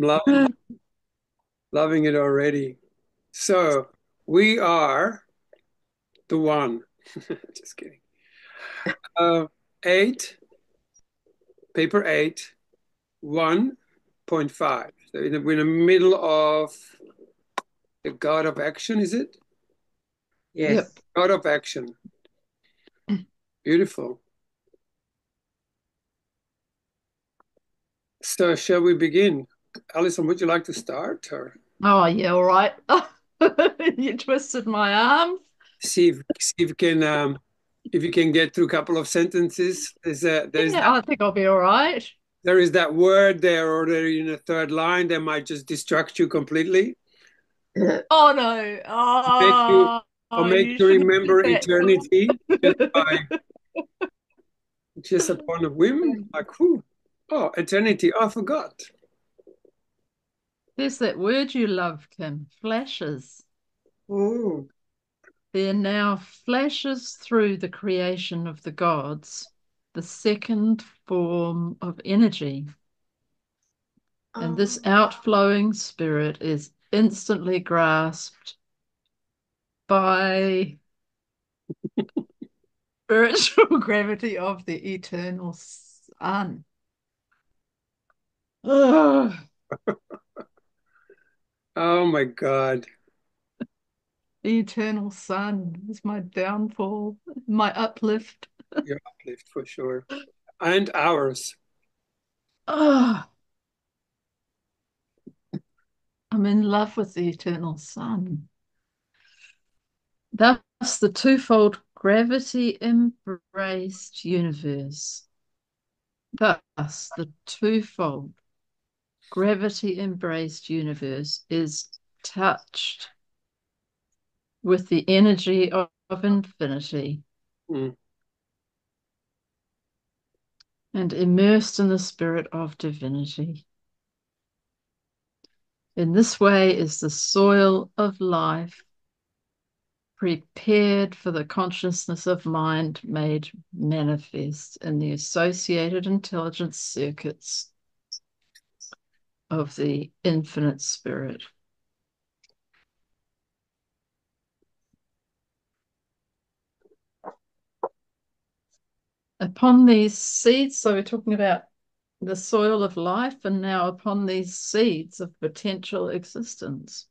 I'm loving it already. So we are the one. Just kidding. Uh, eight, paper eight, 1.5. So we're in the middle of the God of Action, is it? Yep. Yes. God of Action. Beautiful. So shall we begin? Alison, would you like to start or Oh, yeah, all right. You twisted my arm. see if you can get through a couple of sentences? Yeah, I think I'll be all right. There is that word there already in the third line that might just distract you completely. Oh no. Make you make You you shouldn't have remember said eternity just by that. just upon a whim. Like, whew, oh, eternity. Oh, I forgot. There's that word you love, Kim, flashes. Mm. There now flashes through the creation of the gods the second form of energy. And this Oh. outflowing spirit is instantly grasped by spiritual gravity of the eternal sun. Ugh, Oh my God. the eternal sun is my downfall, my uplift. Your uplift for sure. And ours. Ugh, I'm in love with the eternal sun. Thus, the twofold gravity embraced universe. Thus, the twofold gravity embraced universe is touched with the energy of infinity Mm. and immersed in the spirit of divinity. In this way is the soil of life prepared for the consciousness of mind made manifest in the associated intelligence circuits of the infinite spirit. Upon these seeds, so we're talking about the soil of life, and now upon these seeds of potential existence,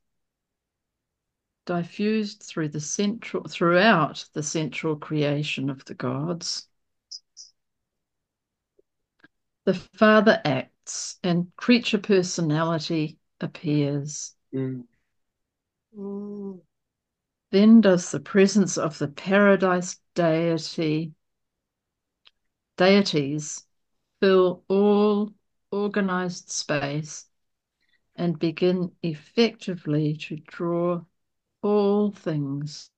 diffused throughout the central creation of the gods, the Father acts and creature personality appears. Mm. Mm. Then does the presence of the paradise deities fill all organized space and begin effectively to draw all things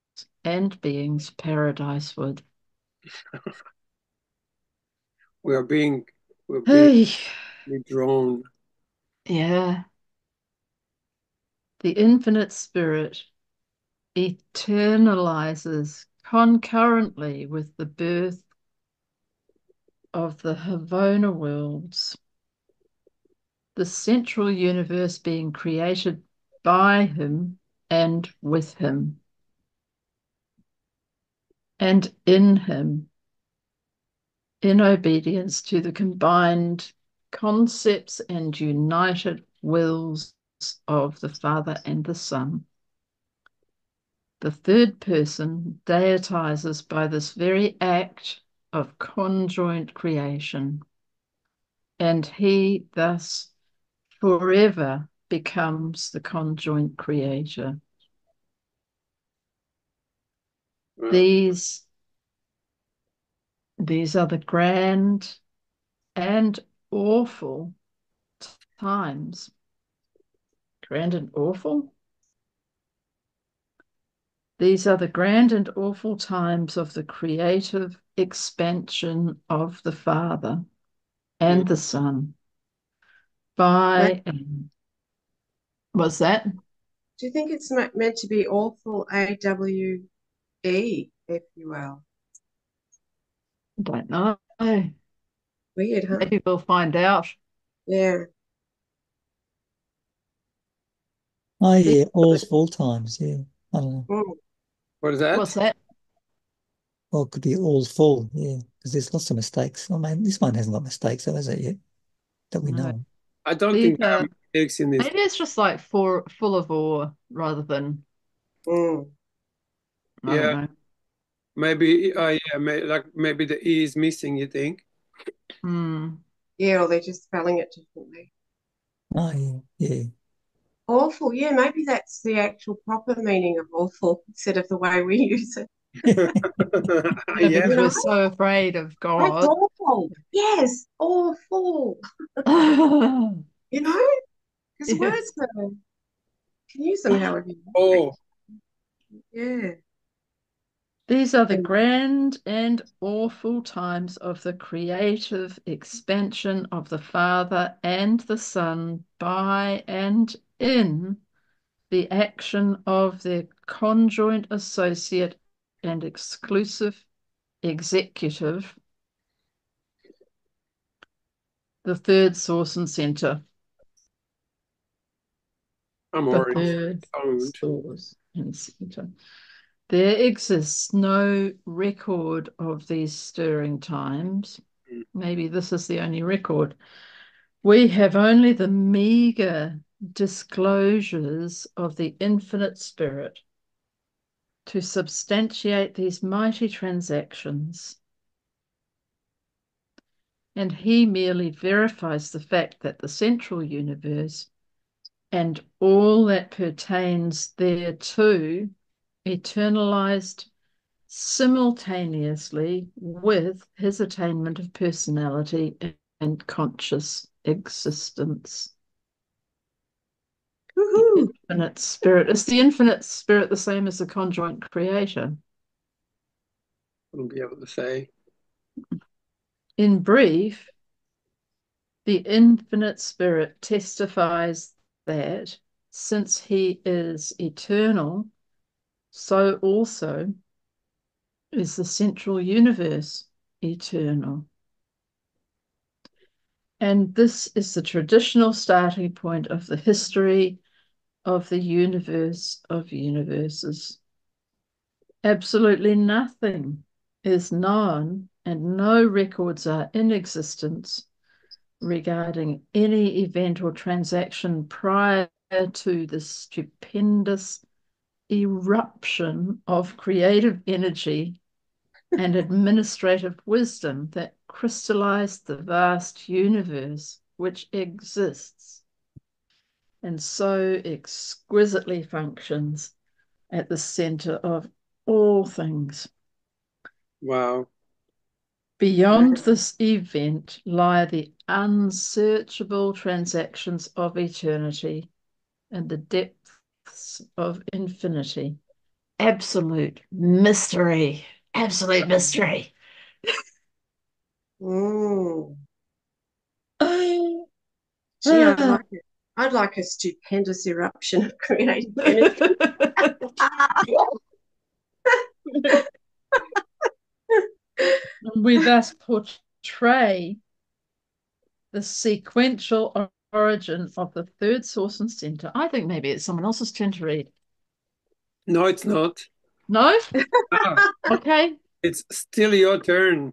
and beings paradiseward. We are being we're being Hey, drawn. yeah, the infinite spirit eternalizes concurrently with the birth of the Havona worlds, the central universe being created by him and with him and in him, in obedience to the combined concepts and united wills of the Father and the Son. The third person deitizes by this very act of conjoint creation, and he thus forever becomes the conjoint creator. Wow. These, these are the grand and awful times. Grand and awful? These are the grand and awful times of the creative expansion of the Father Mm. and the Son Ma- by, was that? Do you think it's meant to be awful, AWE, if you will? Don't know. Weird, huh? Maybe we'll find out. Yeah. Oh The, yeah, all's full times. Yeah, I don't know. Mm. What is what's that? that? Well, it could be all's full. Yeah, because there's lots of mistakes. I mean, this one hasn't got mistakes, though, has it yet? That we No. know. I don't These think there are are mistakes in this. maybe it's just like full of awe rather than Mm. I don't Yeah, know. maybe. Yeah, maybe the E is missing. You think? Hmm. Yeah, or they're just spelling it differently. Oh yeah, yeah. Awful. Yeah, maybe that's the actual proper meaning of awful instead of the way we use it. Yeah, Yeah. You because we're know, so afraid of that's God. awful. Yes, awful. You know, because Yes. words can use them however you like. Oh, Yeah. These are the And grand and awful times of the creative expansion of the Father and the Son by and in the action of their conjoint associate and exclusive executive, the third source and center. I'm The already third stoned. source and center. There exists no record of these stirring times. Maybe this is the only record. We have only the meager disclosures of the infinite spirit to substantiate these mighty transactions, and he merely verifies the fact that the central universe and all that pertains thereto eternalized simultaneously with his attainment of personality and conscious existence. The woohoo. infinite spirit. Is the infinite spirit the same as the conjoint creator? I wouldn't be able to say. In brief, the infinite spirit testifies that since he is eternal, so also is the central universe eternal. And this is the traditional starting point of the history of the universe of universes. Absolutely nothing is known and no records are in existence regarding any event or transaction prior to the stupendous eruption of creative energy and administrative wisdom that crystallized the vast universe which exists and so exquisitely functions at the center of all things. Wow. Beyond this event lie the unsearchable transactions of eternity and the depths of infinity. Absolute mystery. Absolute mystery. Mm. Gee, I'd like it. I'd like a stupendous eruption of creative energy. We thus portray the sequential origin of the third source and center. I think maybe it's someone else's turn to read. No, it's not. No? Ah, Okay. it's still your turn.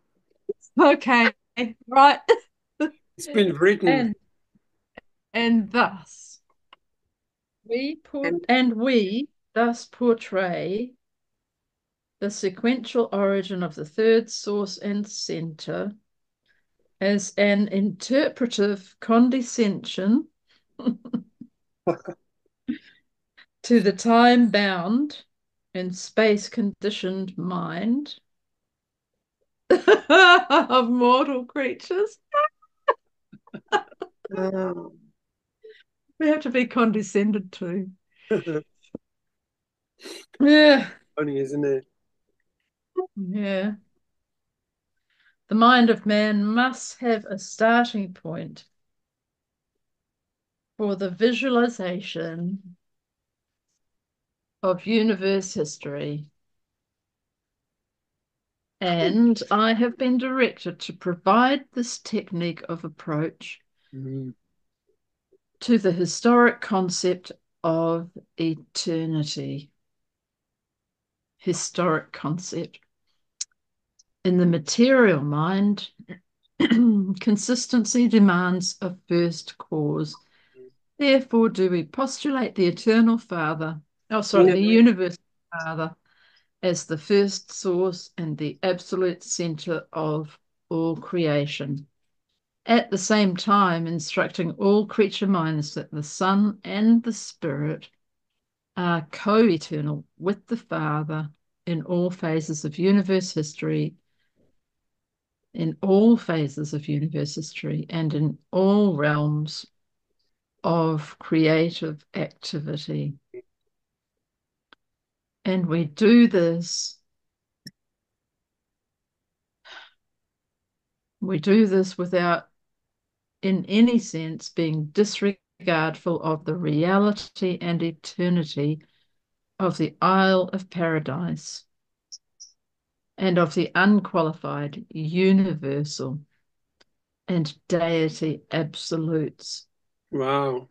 Okay. Right. It's been written. And and thus And we thus portray the sequential origin of the third source and center as an interpretive condescension to the time bound and space conditioned mind of mortal creatures. um, We have to be condescended to. Yeah, Funny, isn't it? yeah. The mind of man must have a starting point for the visualization of universe history. And I have been directed to provide this technique of approach Mm. to the historic concept of eternity. Historic concept. In the material mind, consistency demands a first cause. Therefore, do we postulate the eternal Father, the universal Father, as the first source and the absolute center of all creation, at the same time instructing all creature minds that the Son and the Spirit are co-eternal with the Father in all phases of universe history, and in all realms of creative activity. And we do this without, in any sense, being disregardful of the reality and eternity of the Isle of Paradise and of the unqualified, universal, and deity absolutes. Wow.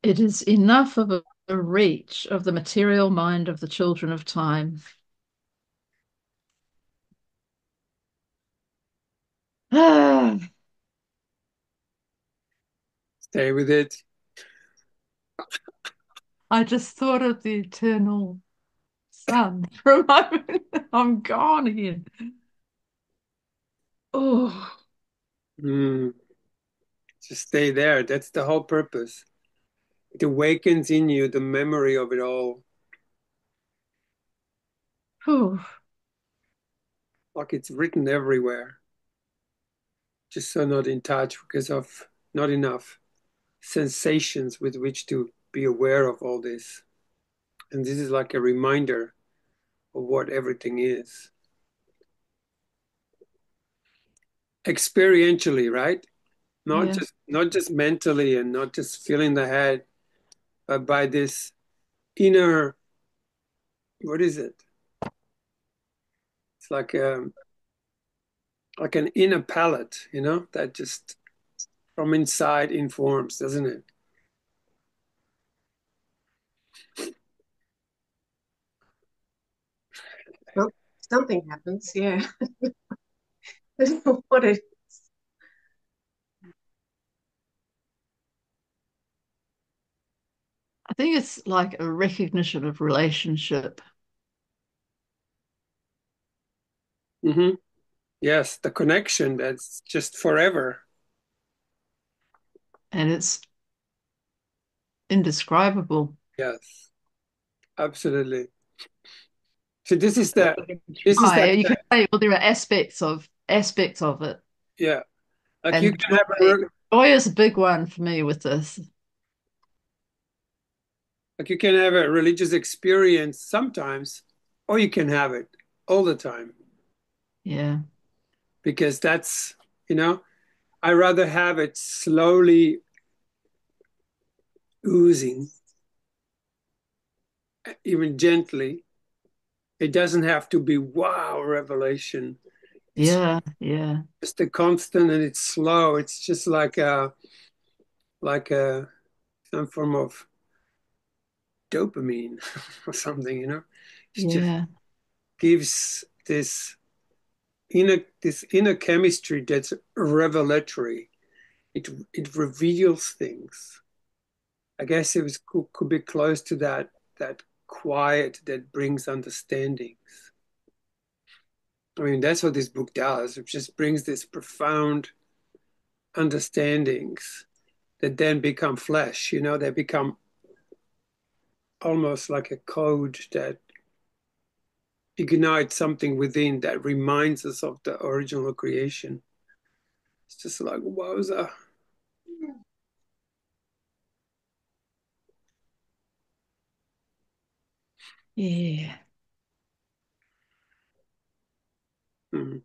It is enough of a reach of the material mind of the children of time. I Stay with it. just thought of the eternal Son for a moment. I'm gone again. Oh, Mm. Just stay there. That's the whole purpose. It awakens in you the memory of it all. oh. Like it's written everywhere. Just so not in touch because of not enough sensations with which to be aware of all this. And this is like a reminder of what everything is. Experientially, right? Not Yeah, just mentally and not just filling the head, but by this inner, what is it? It's like an inner palette, that just from inside informs, doesn't it? Well, something happens, yeah. I don't know what it is. I think it's like a recognition of relationship. Mm-hmm. Yes, the connection that's just forever. And it's indescribable. Yes, absolutely. So this is Why? that You can say, well, there are aspects of it. yeah. Like you And can have a joy is a big one for me with this. like you can have a religious experience sometimes, or you can have it all the time Yeah. because that's, you know, I rather have it slowly oozing, even gently. It doesn't have to be wow revelation. It's Yeah. Yeah. just a constant and it's slow. It's just like a some form of dopamine or something. It just Yeah. gives this inner chemistry that's revelatory. It reveals things. I guess it could be close to that quiet that brings understandings. I mean, that's what this book does. It just brings this profound understandings that then become flesh. They become almost like a code that ignites something within that reminds us of the original creation. It's just like, wowza. Yeah. Mhm.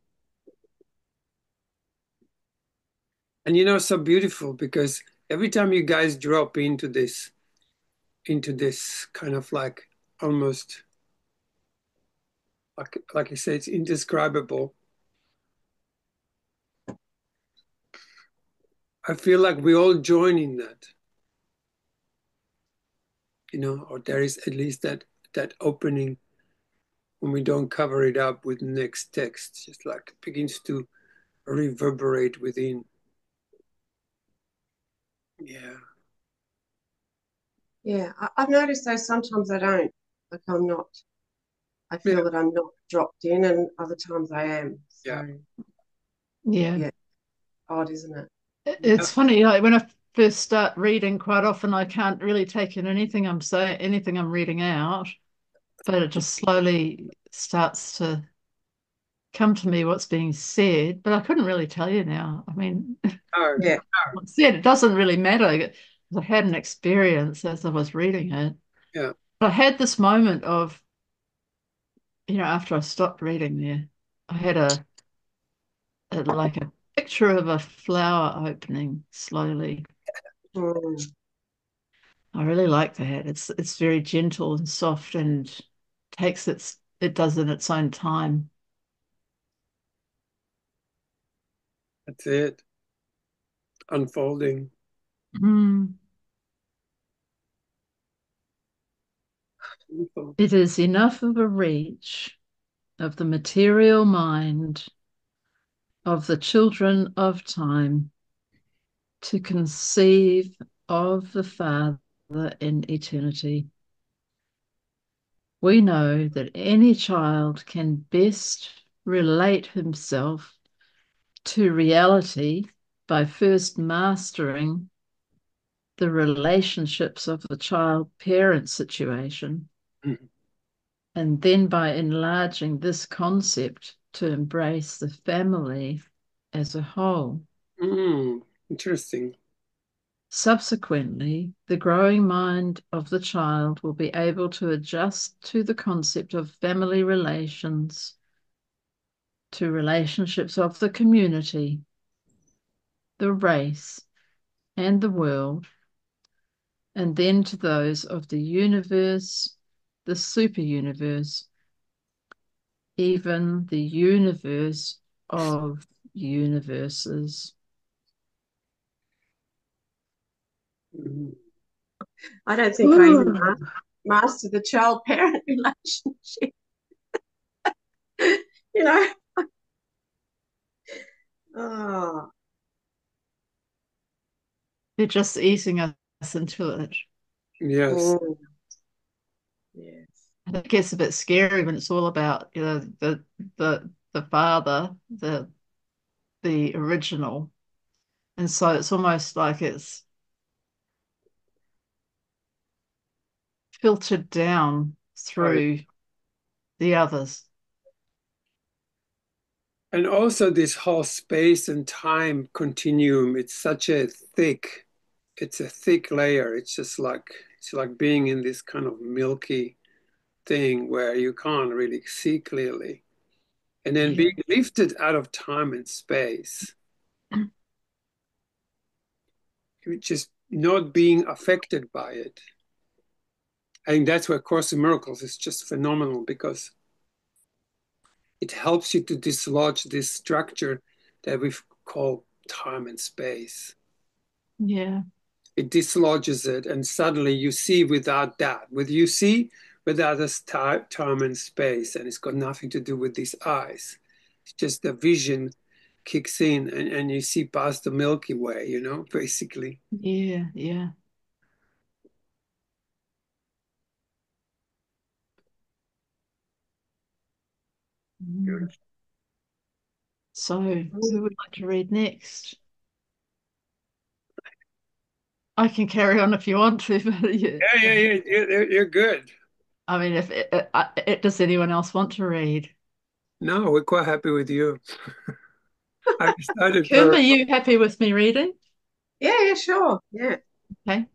And so beautiful because every time you guys drop into this kind of like almost like I say, it's indescribable. I feel like we all join in that. or there is at least that opening when we don't cover it up with the next text, just like it begins to reverberate within. Yeah. Yeah, I've noticed though sometimes I don't. Like I Yeah. feel that I'm not dropped in, and other times I am. Yeah. So Yeah. yeah, odd, isn't it? It's funny, like when I first start reading, quite often I can't really take in anything I'm saying, anything I'm reading out, but it just slowly starts to come to me what's being said. But I couldn't really tell you now. I mean, Oh, Yeah, what's said, it doesn't really matter. I had an experience as I was reading it. yeah. But I had this moment of, after I stopped reading there, I had like a picture of a flower opening slowly. mm, I really like that. It's very gentle and soft and it does in its own time. That's it. Unfolding. Mm. Beautiful. It is enough of a reach of the material mind of the children of time to conceive of the Father in eternity. We know that any child can best relate himself to reality by first mastering the relationships of the child-parent situation, Mhm. and then by enlarging this concept to embrace the family as a whole. Interesting. Subsequently, the growing mind of the child will be able to adjust to the concept of family relations, to relationships of the community, the race, and the world, and then to those of the universe, the super universe, even the universe of universes. Mhm. I don't think I even mastered the child-parent relationship. You know. Oh, They're just easing us into it. Yes. mm, yes. And it gets a bit scary when it's all about, the father, the original. And so it's almost like it's filtered down Right. through the others. And also this whole space and time continuum, it's a thick layer. It's like being in this kind of milky thing where you can't really see clearly. And then Yeah. being lifted out of time and space, you're just not being affected by it. I think that's where Course in Miracles is just phenomenal because it helps you to dislodge this structure that we call time and space. Yeah. It dislodges it, and suddenly you see without that. With you see without this time and space, and it's got nothing to do with these eyes. It's just the vision kicks in, and you see past the Milky Way, basically. Yeah. Yeah. Mm. Beautiful. So, who would like to read next? I can carry on if you want to, but yeah. Yeah. You're good. I mean, if does anyone else want to read? No, we're quite happy with you. I decided Kim, are for you happy with me reading? Yeah, sure. Yeah. Okay.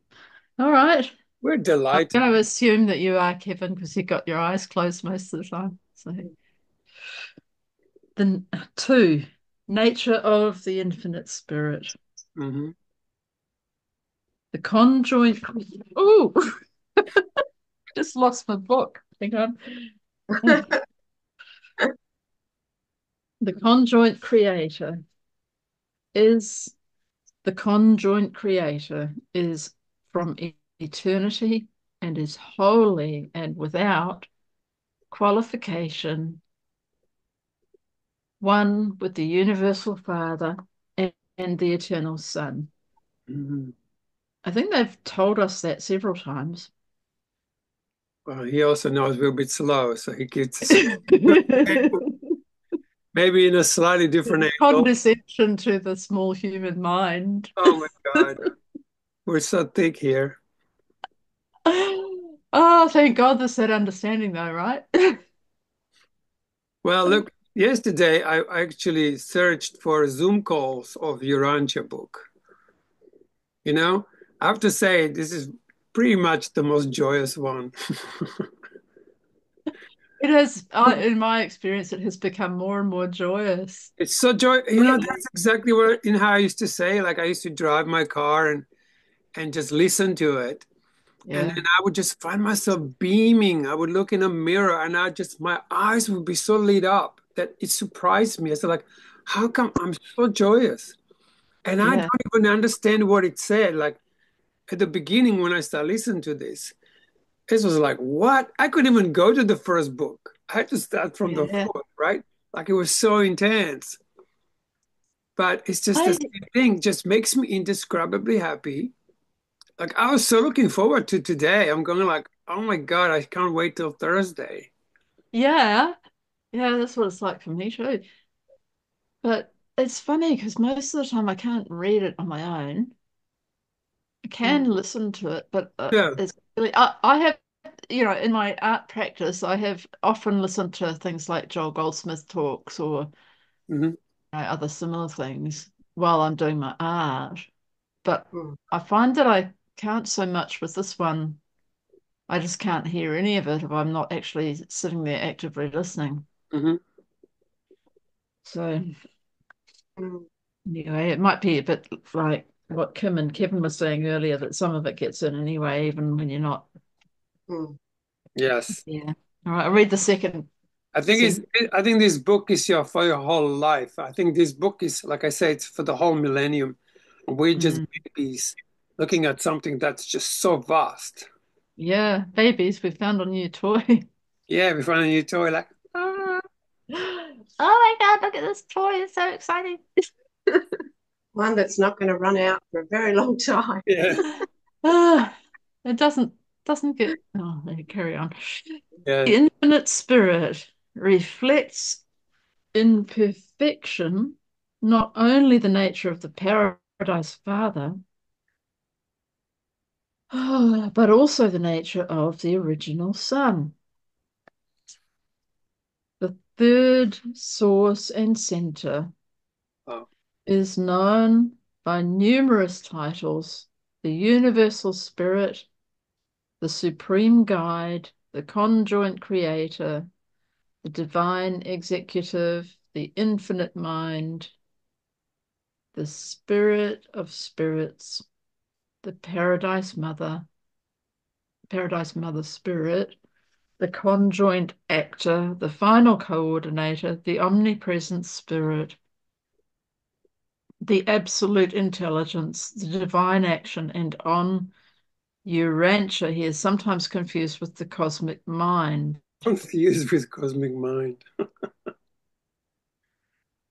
All right. we're I'm delighted. going to assume that you are, Kevin, because you've got your eyes closed most of the time. So, the two, nature of the infinite spirit. Hmm. The conjoint. Oh, just lost my book. Hang on. The conjoint creator is the conjoint creator is from eternity and is holy and without qualification, one with the universal Father and the eternal Son. Mhm. I think they've told us that several times. Well, he also knows we're a bit slow, so he gives us maybe in a slightly different angle. Condescension to the small human mind. Oh my God, we're so thick here. Oh, thank God there's that understanding though, right? Well, look, yesterday I actually searched for Zoom calls of Urantia book. You know, I have to say this is pretty much the most joyous one. It has, in my experience, it has become more and more joyous. It's so joy. You know, Really? that's exactly what in how I used to say. Like I used to drive my car and just listen to it. And Yeah, then I would just find myself beaming. I would look in a mirror and I just, my eyes would be so lit up that it surprised me. I said, like, how come I'm so joyous? And I yeah, don't even understand what it said. Like at the beginning, when I started listening to this was like, what? I couldn't even go to the first book. I had to start from the yeah. fourth, right? Like it was so intense. But it's just the I, same thing, just makes me indescribably happy. Like I was so looking forward to today. I'm going like, oh my God, I can't wait till Thursday. yeah, yeah, that's what it's like for me too. But it's funny because most of the time I can't read it on my own. I can Mm. listen to it, but Yeah. it's really, I have, in my art practice, I have often listened to things like Joel Goldsmith talks or Hmm. other similar things while I'm doing my art. But Mm. I find that I can't so much with this one. I just can't hear any of it if I'm not actually sitting there actively listening. Hmm. So Mm. anyway, it might be a bit like what Kim and Kevin were saying earlier, that some of it gets in anyway, even when you're not. Mm. Yes. Yeah. All right, I'll read the second I think sentence. I think this book is your for your whole life. I think this book is, like I say, it's for the whole millennium. We're just Mm. babies looking at something that's just so vast. Yeah, babies, we found a new toy. Yeah, we find a new toy like, ah. Oh my God, look at this toy. It's so exciting. One that's not going to run out for a very long time. Yeah, Ah, it doesn't get carry on. yeah. The infinite spirit reflects in perfection not only the nature of the paradise father, but also the nature of the original son. The third source and center Oh, is known by numerous titles: the universal spirit, the supreme guide, the conjoint creator, the divine executive, the infinite mind, the spirit of spirits, the paradise mother spirit, the conjoint actor, the final coordinator, the omnipresent spirit, the absolute intelligence, the divine action, and on Urantia, he is sometimes confused with the cosmic mind. confused with cosmic mind.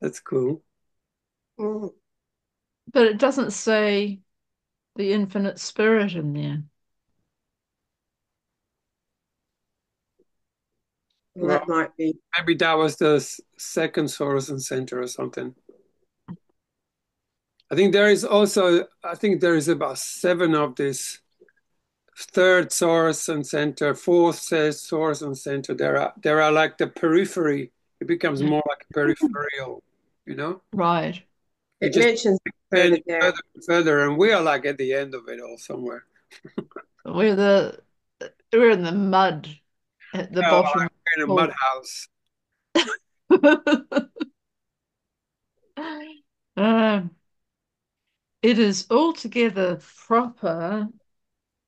That's cool. Mm. But it doesn't say the infinite spirit in there. Well, Well, that might be. maybe that was the second source and center or something. I think there is also, I think there is about seven of this third source and center, fourth says source and center. There are like the periphery. It becomes more like peripheral, you know? Right. It It just mentions further expands down. further and further, and we are like at the end of it all somewhere. We're the we're in the mud at the Yeah, like bottom. we're in a mud Oh. house. Um, it is altogether proper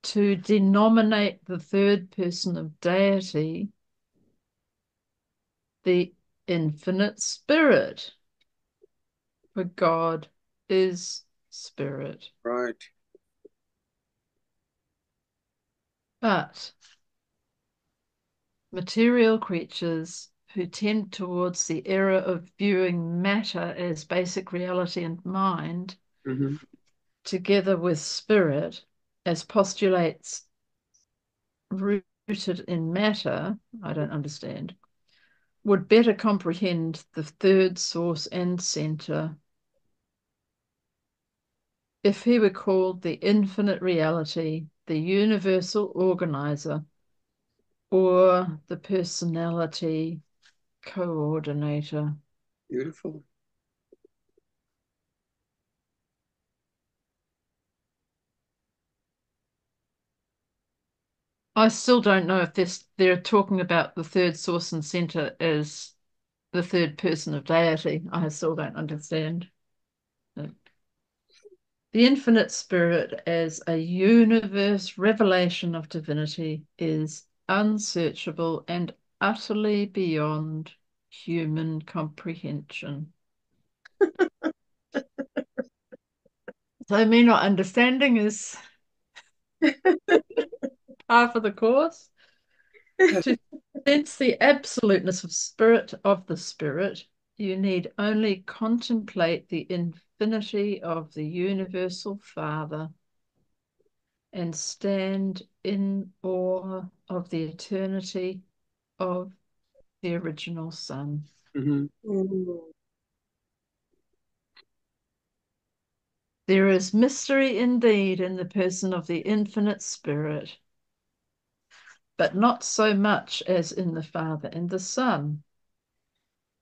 to denominate the third person of deity the infinite spirit, for God is spirit. Right. But material creatures who tend towards the error of viewing matter as basic reality and mind, Mm-hmm. together with spirit as postulates rooted in matter, I don't understand, would better comprehend the third source and center if he were called the infinite reality, the universal organizer, or the personality coordinator. Beautiful. I still don't know if they're talking about the third source and center as the third person of deity. I still don't understand. The infinite spirit as a universe revelation of divinity is unsearchable and utterly beyond human comprehension. So me not understanding is half of the course. To sense the absoluteness of the spirit, you need only contemplate the infinity of the universal Father and stand in awe of the eternity of the original Son. Mm-hmm. Mm. There is mystery indeed in the person of the infinite Spirit, but not so much as in the Father and the Son.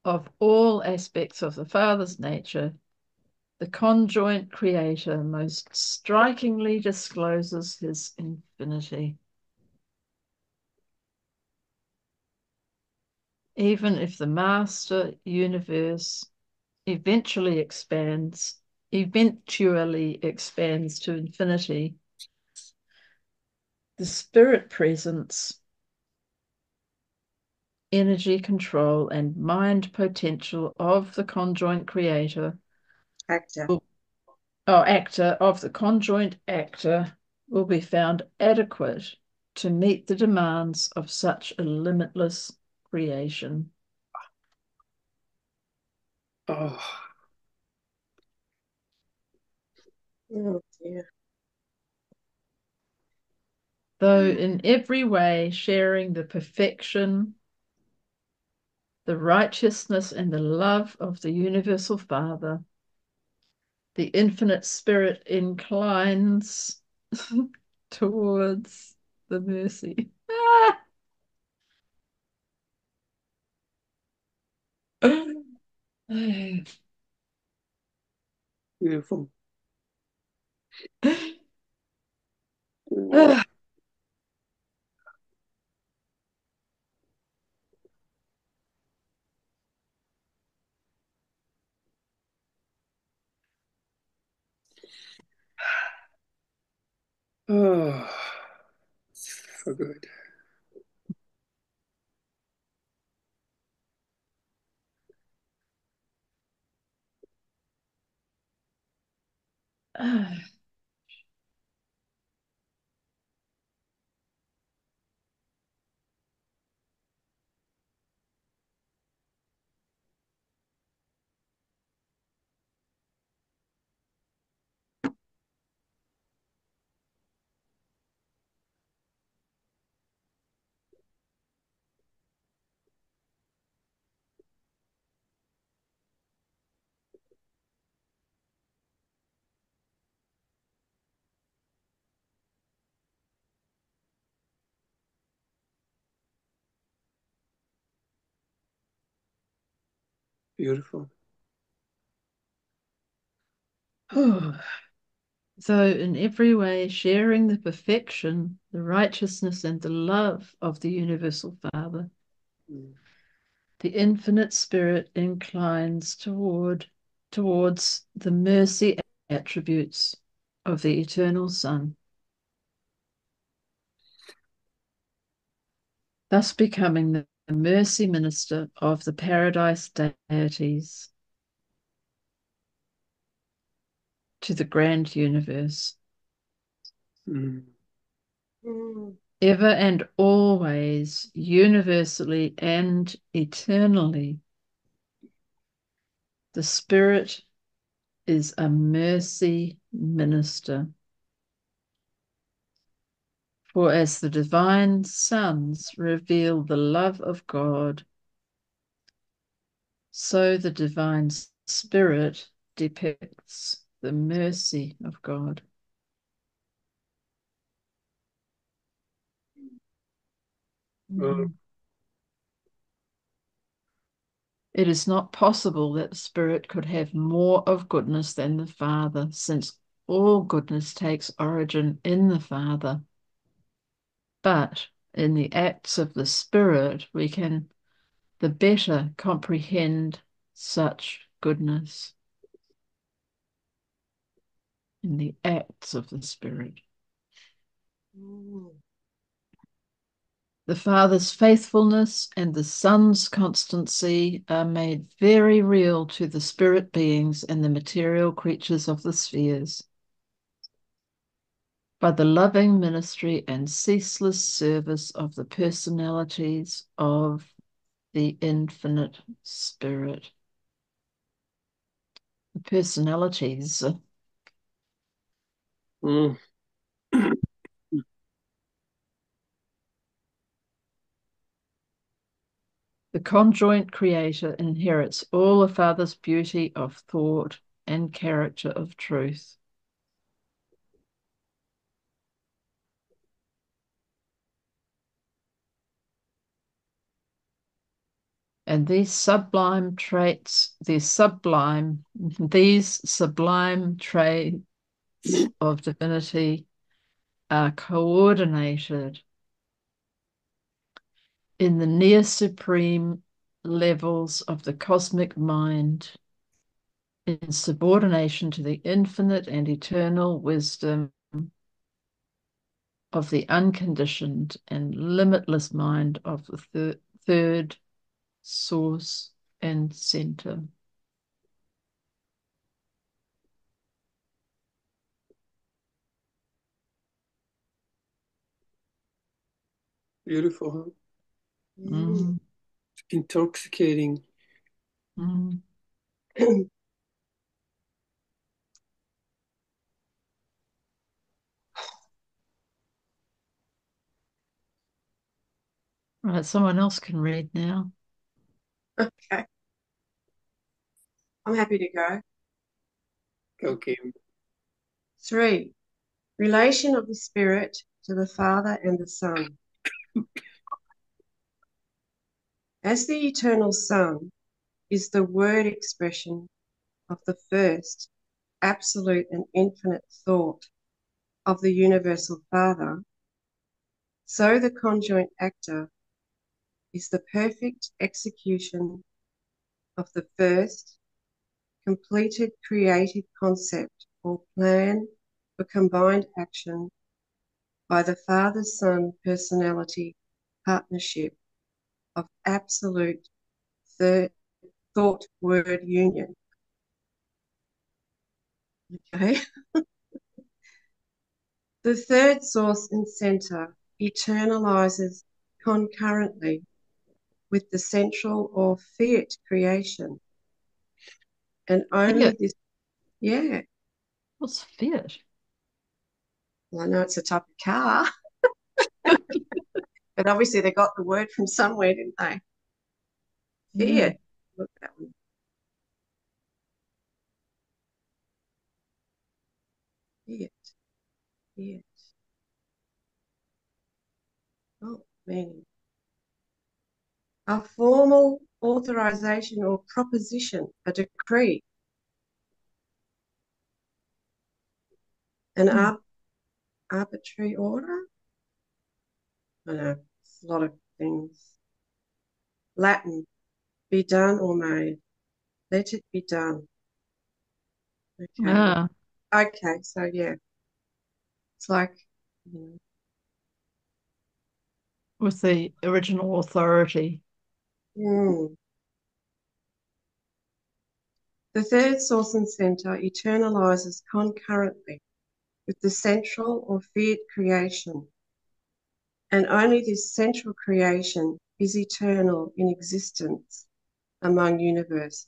Of all aspects of the Father's nature, the conjoint Creator most strikingly discloses his infinity. Even if the master universe eventually expands to infinity, the spirit presence, energy control, and mind potential of the conjoint creator Actor. actor of the conjoint actor will be found adequate to meet the demands of such a limitless creation. Oh, Oh dear. Though in every way sharing the perfection, the righteousness, and the love of the universal Father, the infinite spirit inclines towards the mercy. beautiful. Wow. Oh, so good. Beautiful. So, in every way, sharing the perfection, the righteousness, and the love of the universal Father, Mm. the infinite Spirit inclines towards the mercy attributes of the eternal Son, thus becoming the mercy minister of the paradise deities to the grand universe. Mm. Mm. ever and always, universally and eternally. The Spirit is a mercy minister. For as the divine sons reveal the love of God, so the divine Spirit depicts the mercy of God. Mm. It is not possible that the Spirit could have more of goodness than the Father, since all goodness takes origin in the Father. But in the acts of the Spirit, we can the better comprehend such goodness. In the acts of the Spirit. The Father's faithfulness and the Son's constancy are made very real to the spirit beings and the material creatures of the spheres by the loving ministry and ceaseless service of the personalities of the infinite Spirit. The personalities. Mm. The conjoint creator inherits all the Father's beauty of thought and character of truth. And these sublime traits of divinity are coordinated in the near supreme levels of the cosmic mind in subordination to the infinite and eternal wisdom of the unconditioned and limitless mind of the third source and center. Beautiful, huh? Mm. Intoxicating. Mm. Right, someone else can read now. Okay, I'm happy to go. Okay. 3. Relation of the Spirit to the Father and the Son. As the eternal Son is the word expression of the first, absolute and infinite thought of the universal Father, so the conjoint actor is the perfect execution of the first, completed creative concept or plan for combined action by the Father-Son personality partnership of absolute thought-word union. Okay. The third source and center eternalizes concurrently with the central or fiat creation. And only Fiat. this, yeah. What's fiat? Well, I know it's a type of car, but obviously they got the word from somewhere, didn't they? Yeah. Fiat. Look at that one. Fiat. Fiat. Oh, meaning. A formal authorization or proposition, a decree, an arbitrary order. I know, it's a lot of things. Latin, be done or made. Let it be done. Okay. Ah, Okay, so yeah, it's like, you with the original authority. know, The third source and center eternalizes concurrently with the central or fiat creation. and only this central creation is eternal in existence among universes.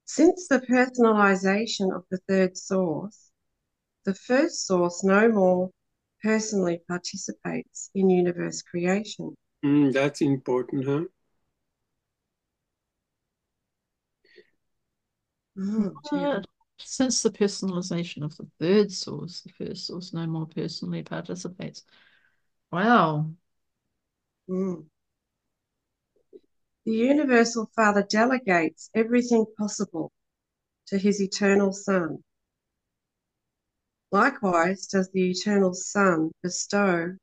Since the personalization of the third source, the first source no more personally participates in universe creation. That's important, huh? Oh, dear. Since the personalization of the third source, the first source no more personally participates. Wow. Mm. The Universal Father delegates everything possible to his eternal Son. Likewise does the eternal Son bestow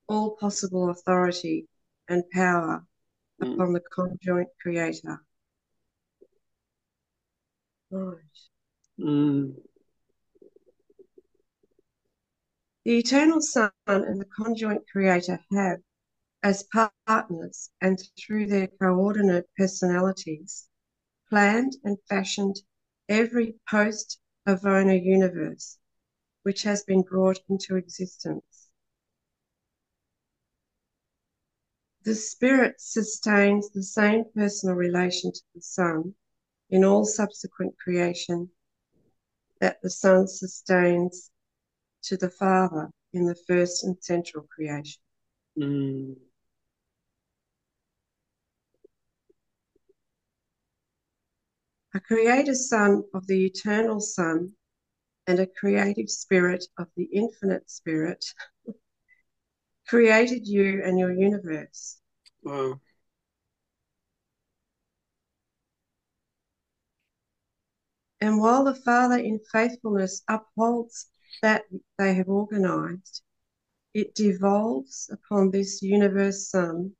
all possible authority and power Mm. upon the conjoint Creator. Right. Mm. The eternal Son and the conjoint Creator have, as partners and through their coordinate personalities, planned and fashioned every post-Avona universe which has been brought into existence. The Spirit sustains the same personal relation to the Son in all subsequent creation that the Son sustains to the Father in the first and central creation. Mm. A creator Son of the eternal Son and a creative Spirit of the infinite Spirit created you and your universe. Wow. And while the Father in faithfulness upholds that they have organized, it devolves upon this universe Son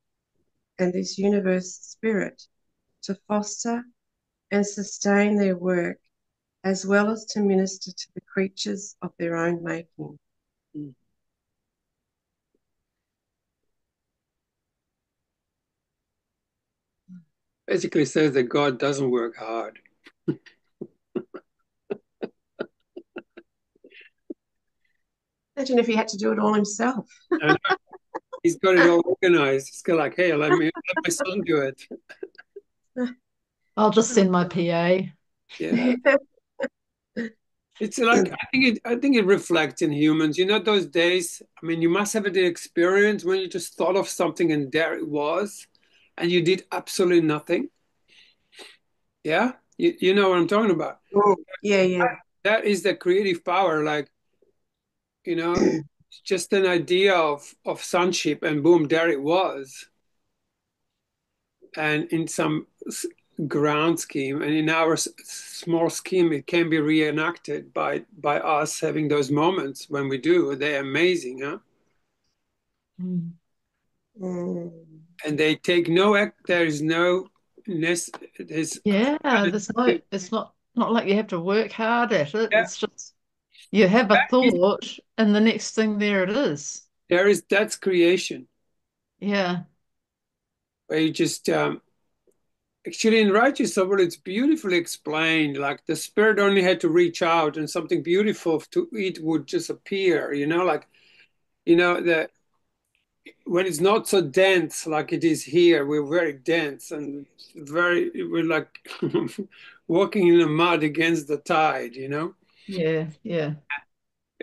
and this universe Spirit to foster and sustain their work as well as to minister to the creatures of their own making. Mm. Basically says that God doesn't work hard. Imagine if he had to do it all himself. And he's got it all organized. It's kind of like, hey, let my son do it. I'll just send my PA. Yeah. It's like I think it reflects in humans. You know those days, I mean, you must have had the experience when you just thought of something and there it was, and you did absolutely nothing. Yeah? You know what I'm talking about. Yeah, yeah. That is the creative power. Like, it's just an idea of sonship and boom, there it was. And in some ground scheme and in our small scheme, it can be reenacted by us having those moments when we do. They're amazing, huh? Mm. Mm. And they take no act. There is no there's Yeah, it's not like you have to work hard at it. yeah, It's just you have a thought and the next thing there it is. that's creation Yeah. where you just actually in righteous soul it's beautifully explained. Like the spirit only had to reach out and something beautiful to eat would just appear. Like that when it's not so dense like it is here, we're very dense and we're like walking in the mud against the tide. Yeah, yeah.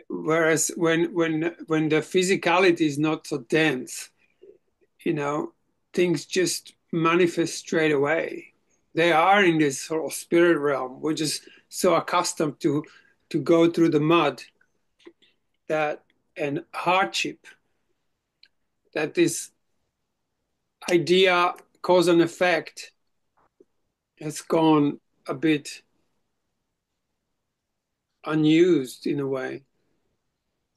Whereas when the physicality is not so dense, you know, things just manifest straight away. They are in this sort of spirit realm. We're just so accustomed to go through the mud that and hardship that this idea cause and effect has gone a bit unused in a way.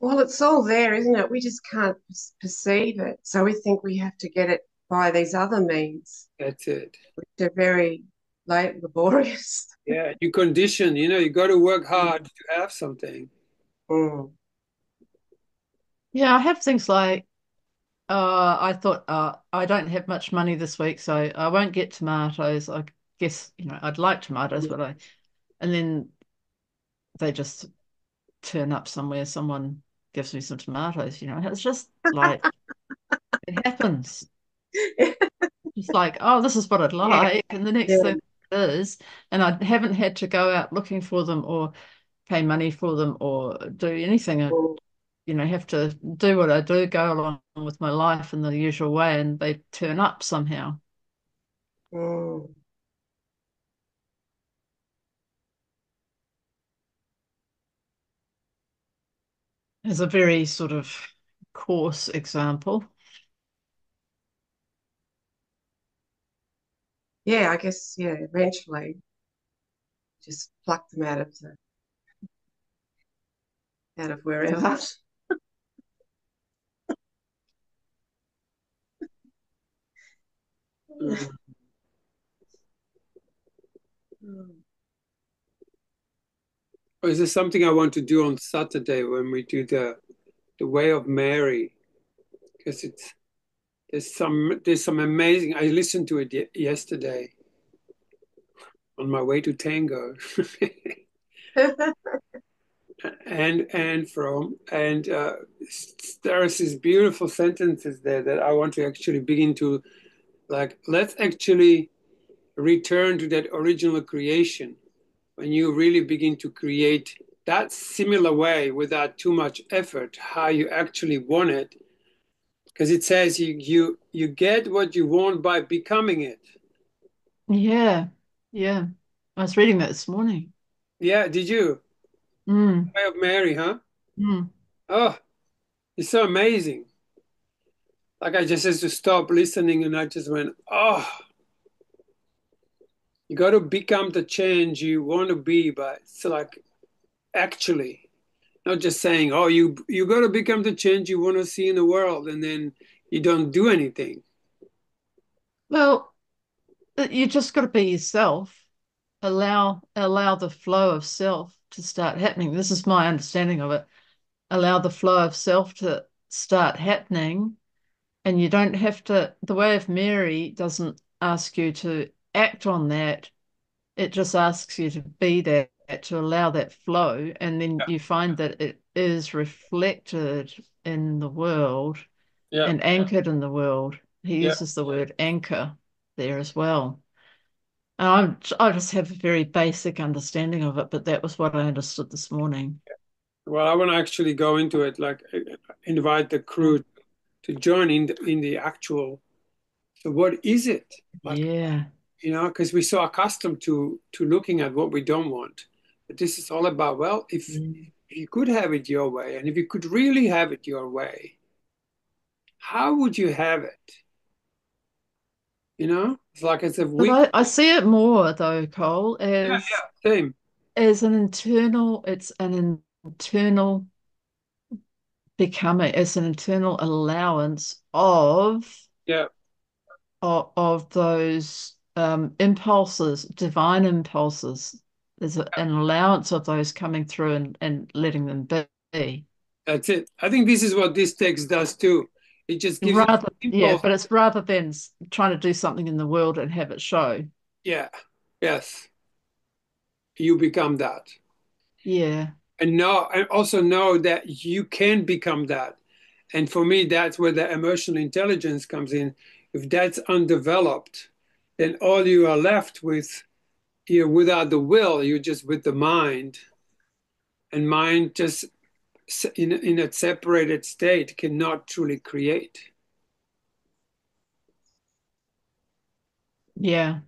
Well, it's all there, isn't it? We just can't perceive it. So we think we have to get it by these other means, That's it. which are very laborious. Yeah, you condition, you got to work hard to have something. Mm. Yeah, I have things like I thought I don't have much money this week, so I won't get tomatoes. I guess, I'd like tomatoes, but and then they just turn up somewhere, someone gives me some tomatoes, it's just like it happens. It's like, oh, this is what I'd Yeah, like, and the next yeah. thing is, and I haven't had to go out looking for them or pay money for them or do anything. I, Mm, have to do what I do, go along with my life in the usual way, and they turn up somehow. mm. As a very sort of coarse example. Yeah, I guess, yeah, eventually just pluck them out of wherever. Mm. Mm. Or is there something I want to do on Saturday when we do the Way of Mary? Because there's some amazing. I listened to it yesterday on my way to Tango, and from and there is these beautiful sentences there that I want to actually begin to like. Let's actually return to that original creation when you really begin to create that similar way without too much effort, how you actually want it. Because it says you get what you want by becoming it. Yeah, yeah. I was reading that this morning. Yeah, did you? Mm, Way of Mary, huh? mm. Oh, it's so amazing. Like I just had to stop listening and I just went, oh, you got to become the change you want to be, but it's like actually not just saying, oh, you got to become the change you want to see in the world, and then you don't do anything. Well, you just got to be yourself. Allow the flow of self to start happening. This is my understanding of it. Allow the flow of self to start happening, and you don't have to. The Way of Mary doesn't ask you to act on that. It just asks you to be that, to allow that flow, and then you find that it is reflected in the world Yeah, and anchored in the world. He yeah. uses the word anchor there as well. And I just have a very basic understanding of it, but that was what I understood this morning. Well, I want to actually go into it, like invite the crew to join in the actual. So what is it? Like, Yeah. because we're so accustomed to looking at what we don't want. But this is all about, well, if Mm. you could have it your way, and if you could really have it your way, how would you have it? It's like as if But we. I see it more though, Cole, Yeah, as yeah, same. an internal becoming, it's an internal allowance Yeah, of those impulses, divine impulses. There's an allowance of those coming through and letting them be. that's it. I think this is what this text does too. It just gives us Yeah, impulse. but it's rather than trying to do something in the world and have it show. Yeah, yes, you become that. Yeah, And also know that you can become that. And for me, that's where the emotional intelligence comes in. If that's undeveloped, then all you are left with, you're without the will, you're just with the mind. And mind just in a separated state cannot truly create. yeah.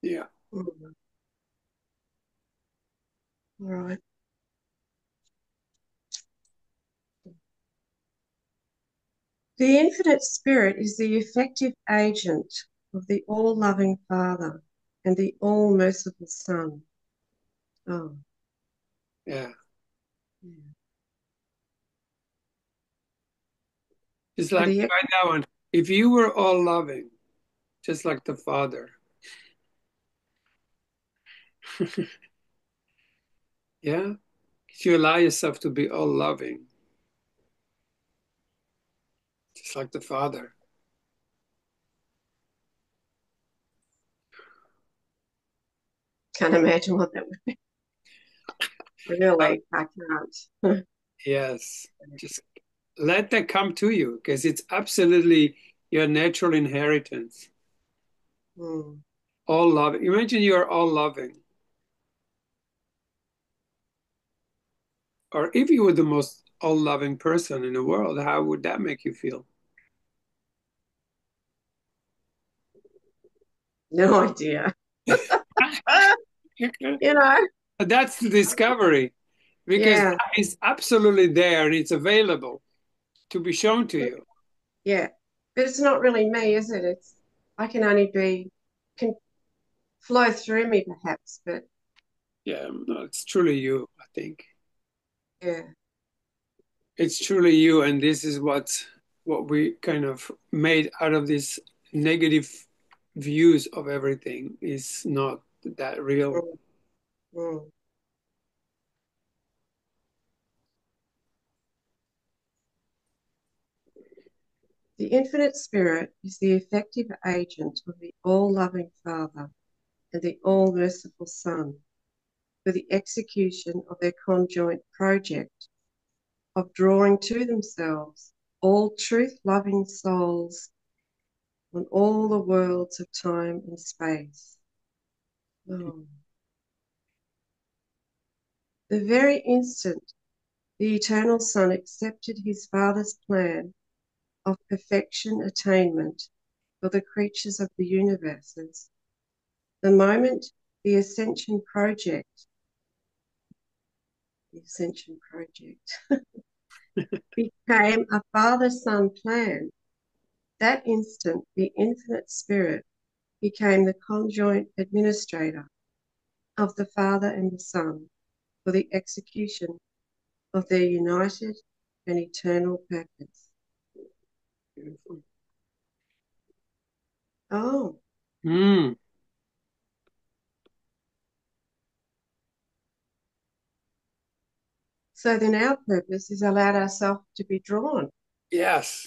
Yeah. Mm. All right. The infinite spirit is the effective agent of the all-loving Father and the all-merciful Son. Oh, Yeah. yeah. It's But like, he, try that one. If you were all loving, just like the Father, yeah, if you allow yourself to be all loving, just like the Father. Can't imagine what that would be. Uh, Really, I can't. yes, just let that come to you because it's absolutely your natural inheritance. Hmm. All loving. Imagine you are all loving. Or if you were the most all loving person in the world, how would that make you feel? No idea. You know, That's the discovery because yeah, that is absolutely there and it's available to be shown to you. yeah. But it's not really me, is it? I can only can flow through me perhaps, but Yeah, no, it's truly you, I think. yeah. It's truly you, and this is what we kind of made out of these negative views of everything is not that real. Mm, mm. The infinite spirit is the effective agent of the all-loving Father and the all-merciful Son for the execution of their conjoint project of drawing to themselves all truth-loving souls on all the worlds of time and space. Oh. The very instant the eternal Son accepted his Father's plan of perfection attainment for the creatures of the universes, the moment the Ascension Project became a Father-Son plan, that instant the Infinite Spirit became the conjoint administrator of the Father and the Son for the execution of their united and eternal purpose. Beautiful. Oh, Mm, so then our purpose is allowed ourselves to be drawn. yes.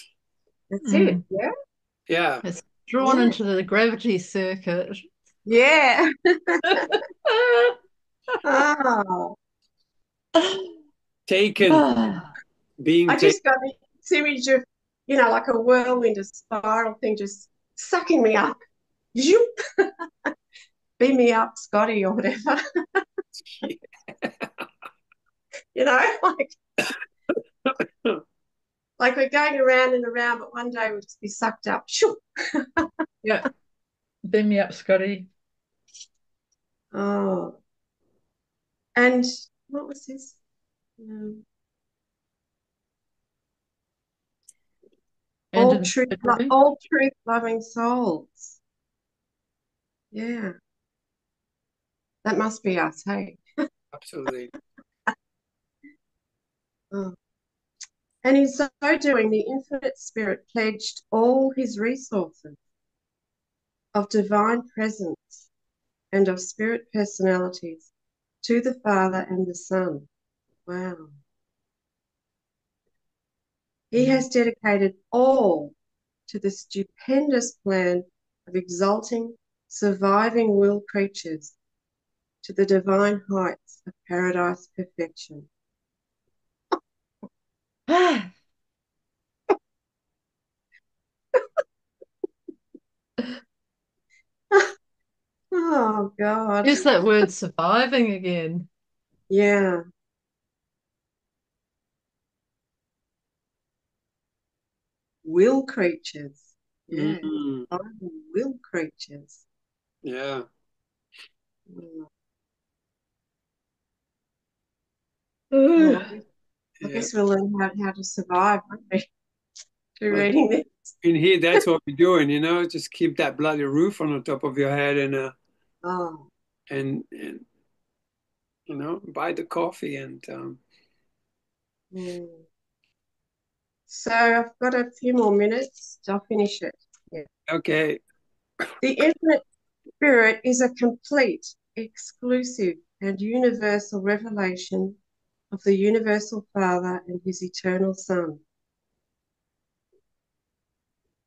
That's it. Mm. Yeah. Yeah. It's drawn Yeah. into the gravity circuit. Yeah. Oh, Taken, Ah, being I taken. just got this image of, like a whirlwind, a spiral thing just sucking me up. Zoop, beam me up, Scotty, or whatever. Like we're going around and around, but one day we'll just be sucked up. Shoo. yeah, beam me up, Scotty. Oh, and what was this? And in theory, All truth loving souls. Yeah, that must be us, hey. Absolutely. Oh. And in so doing, the Infinite Spirit pledged all his resources of divine presence and of spirit personalities to the Father and the Son. Wow. He has dedicated all to the stupendous plan of exalting surviving will creatures to the divine heights of paradise perfection. Oh, God. use that word surviving again. Yeah. Will creatures. Yeah. Mm, Surviving will creatures. yeah. Mm. Well, Ugh. I Yeah. guess we'll learn how to survive, won't we, through Well, reading this. in here, that's what we're doing, just keep that bloody roof on the top of your head Oh. and buy the coffee and Mm. So I've got a few more minutes. I'll finish it. Yeah. okay. The infinite spirit is a complete, exclusive, and universal revelation of the universal Father and his eternal Son.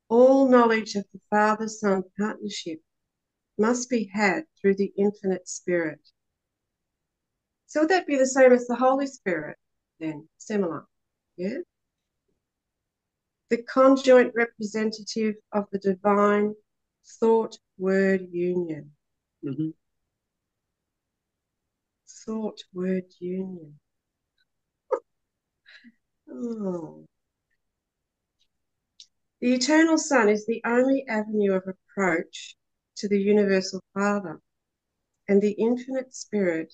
All knowledge of the Father-Son partnership must be had through the infinite Spirit. So would that be the same as the Holy Spirit then? Similar, yeah? The conjoint representative of the divine thought-word union. Mm-hmm. Thought-word union. Oh. The Eternal Son is the only avenue of approach to the Universal Father, and the Infinite Spirit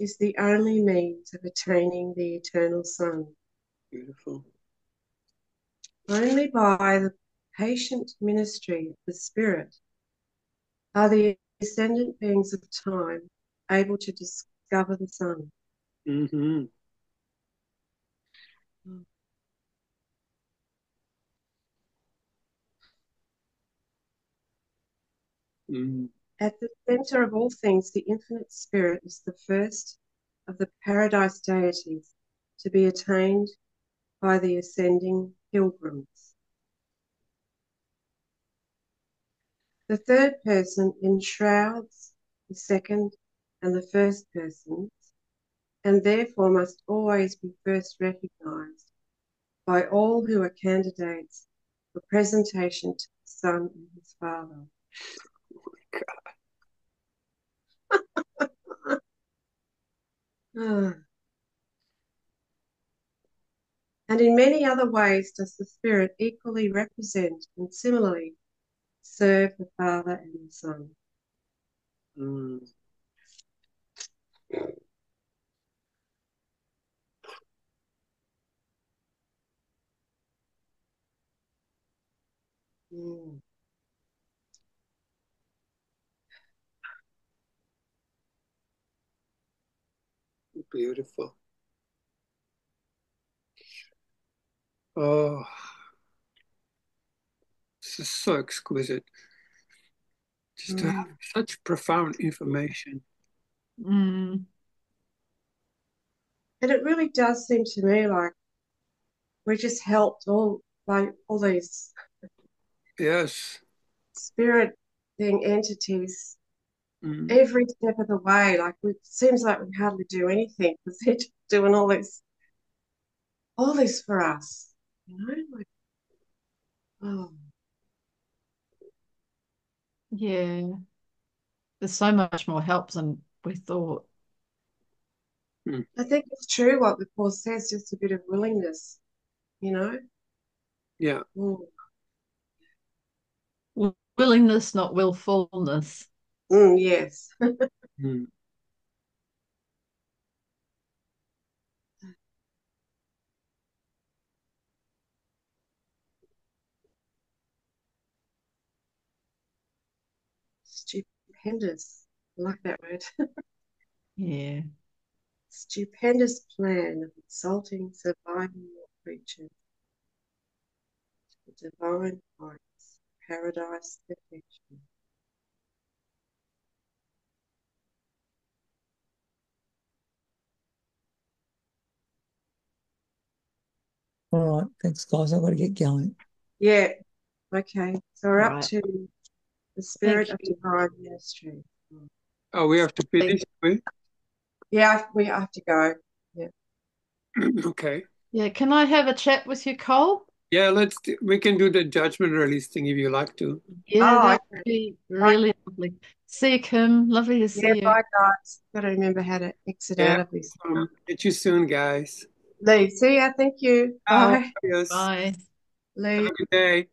is the only means of attaining the Eternal Son. Beautiful. Only by the patient ministry of the Spirit are the ascendant beings of time able to discover the Son. Mm-hmm. Mm. At the center of all things, the Infinite Spirit is the first of the paradise deities to be attained by the ascending pilgrims. The third person enshrouds the second and the first persons, and therefore must always be first recognized by all who are candidates for presentation to the Son and his Father. And in many other ways does the Spirit equally represent and similarly serve the Father and the Son. Mm. Mm. Beautiful. Oh, this is so exquisite. Just to have such profound information. Mm. And it really does seem to me like we just helped all these Yes. spirit thing entities Mm. every step of the way. Like it seems like we hardly do anything because they're just doing all this for us. You know? Like, oh. Yeah. There's so much more help than we thought. Mm. I think it's true what the Course says, just a bit of willingness, you know? Yeah. Mm. Willingness, not willfulness. Yes. Mm. Stupendous. I like that word. Yeah. Stupendous plan of exalting surviving creatures to divine heights, paradise perfection. All right, thanks, guys. I've got to get going. Yeah. Okay. So we're All up right. to the spirit Thank of you. divine ministry. Oh, we have to finish. Yeah, we have to go. Yeah. Okay. Yeah, can I have a chat with you, Cole? Yeah, we can do the judgment release thing if you like to. Yeah, Oh, that okay. would be Right. really lovely. See you, Kim. Lovely to Yeah, see you. bye guys. Got to remember how to exit Yeah. out of this. Get you soon, guys. Leave. See ya. Thank you. Ciao. Bye. Adios. Bye. Have Leave. a good day.